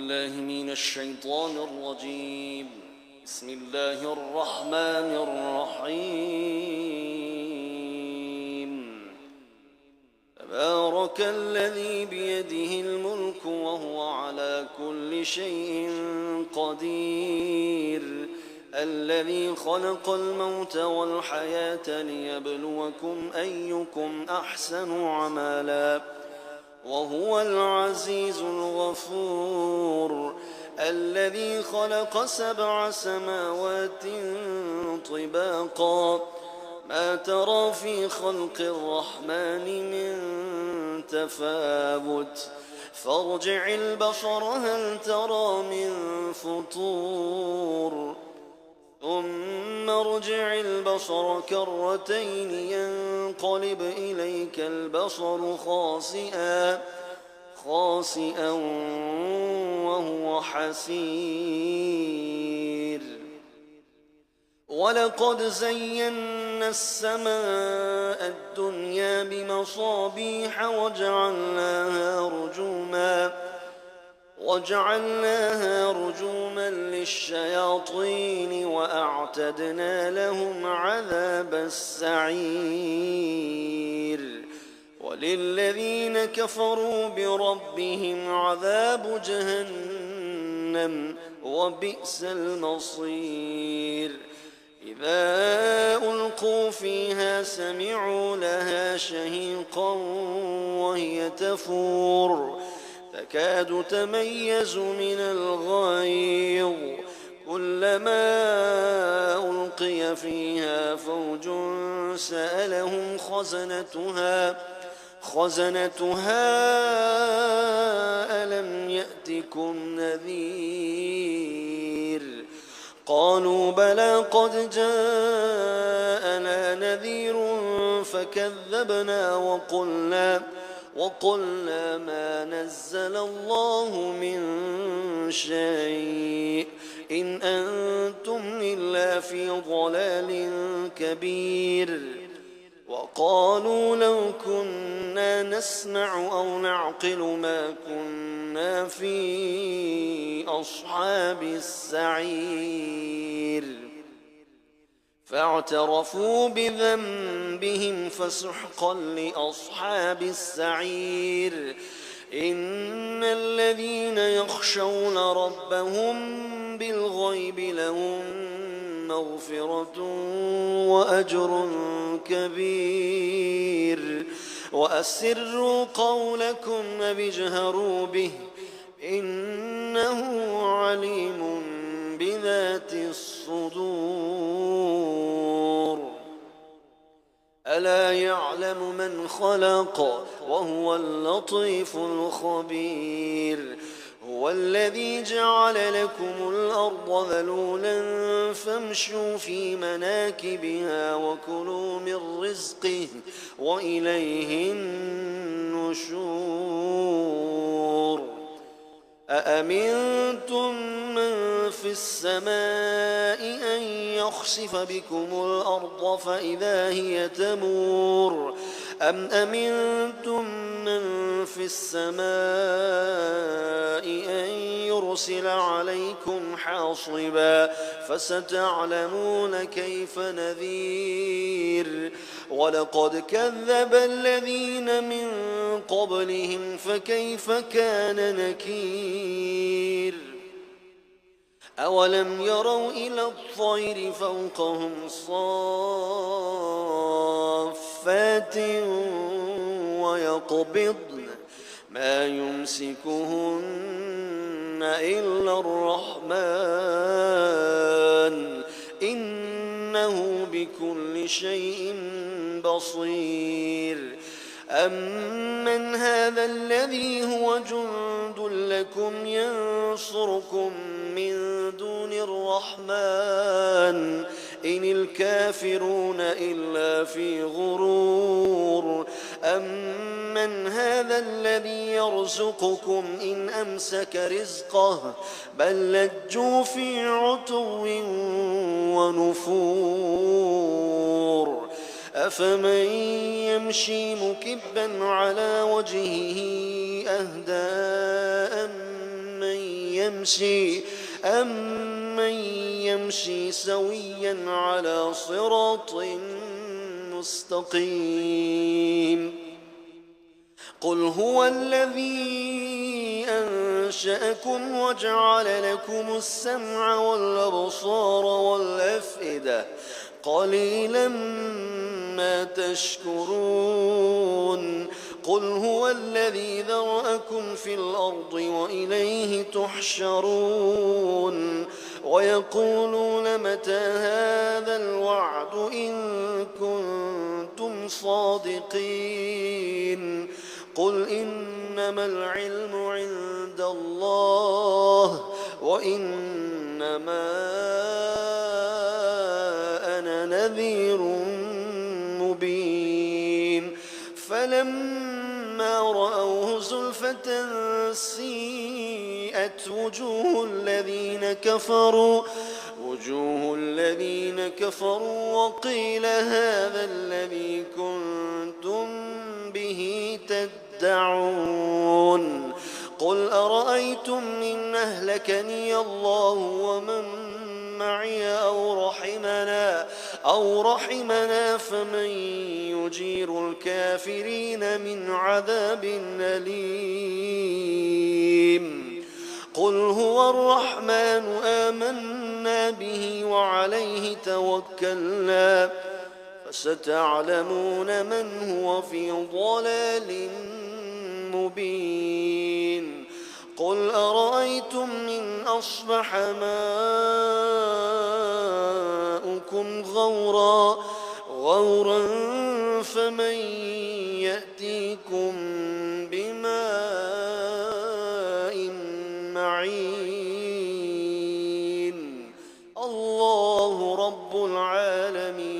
بالله من الشيطان الرجيم. بسم الله الرحمن الرحيم. تبارك الذي بيده الملك وهو على كل شيء قدير، الذي خلق الموت والحياة ليبلوكم أيكم أحسن عملا، وهو العزيز الغفور، الذي خلق 7 سماوات طباقا، ما ترى في خلق الرحمن من تفاوت، فارجع البصر هل ترى من فطور، ثم ارجع البصر كرتين ينقلب إليك البصر خاسئا وهو حسير. ولقد زينا السماء الدنيا بمصابيح وجعلناها رجوما للشياطين وأعتدنا لهم عذاب السعير. وللذين كفروا بربهم عذاب جهنم وبئس المصير. إذا ألقوا فيها سمعوا لها شهيقا وهي تفور تكاد تميز من الغيظ، كلما ألقي فيها فوج سألهم خزنتها ألم يأتكم نذير؟ قالوا بلى قد جاءنا نذير فكذبنا وقلنا ما نزل الله من شيء إن أنتم إلا في ضلال كبير. وقالوا لو كنا نسمع أو نعقل ما كنا في أصحاب السعير. فاعترفوا بذنبهم فسحقا لأصحاب السعير. إن الذين يخشون ربهم بالغيب لهم مغفرة وأجر كبير. وأسروا قولكم واجهروا به إنه عليم بذات الصدور. ألا يعلم من خلق وهو اللطيف الخبير. هو الذي جعل لكم الأرض ذلولا فامشوا في مناكبها وكلوا من رزقه وإليه النشور. أأمنتم من في السماء أن يخسف بكم الأرض فإذا هي تمور، أم أمنتم من في السماء أن يرسل عليكم حاصبا فستعلمون كيف نذير. ولقد كذب الذين من قبلهم فكيف كان نكير. أولم يروا إلى الطير فوقهم صافات ويقبضن ما يمسكهن إلا الرحمن إنه بكل شيء بصير. أمن هذا الذي هو جند لكم ينصركم من دون الرحمن إن الكافرون إلا في غرور. أمن هذا الذي يرزقكم إن أمسك رزقه بل لجوا في عتو ونفور. أفمن يمشي مكبا على وجهه أهدى أمن يمشي سويا على صراط مستقيم. قل هو الذي أنشأكم وجعل لكم السمع والأبصار والأفئدة قليلا ما تشكرون. قل هو الذي ذرأكم في الأرض وإليه تحشرون. ويقولون متى هذا الوعد إن كنتم صادقين. قل إنما العلم عند الله وإنما أنا نذير مبين. فلما رأوه زلفة سيئت وجوه الذين كفروا وقيل هذا الذي كنتم به تدعون. قل أرأيتم إن أهلكني الله ومن معي أو رحمنا فمن يجير الكافرين من عذاب أليم. قل هو الرحمن آمنا به وعليه توكلنا فستعلمون من هو في ضلال مبين. قل أرأيتم إن أصبح ماؤكم غورا فمن يأتيكم بماء معين. الله رب العالمين.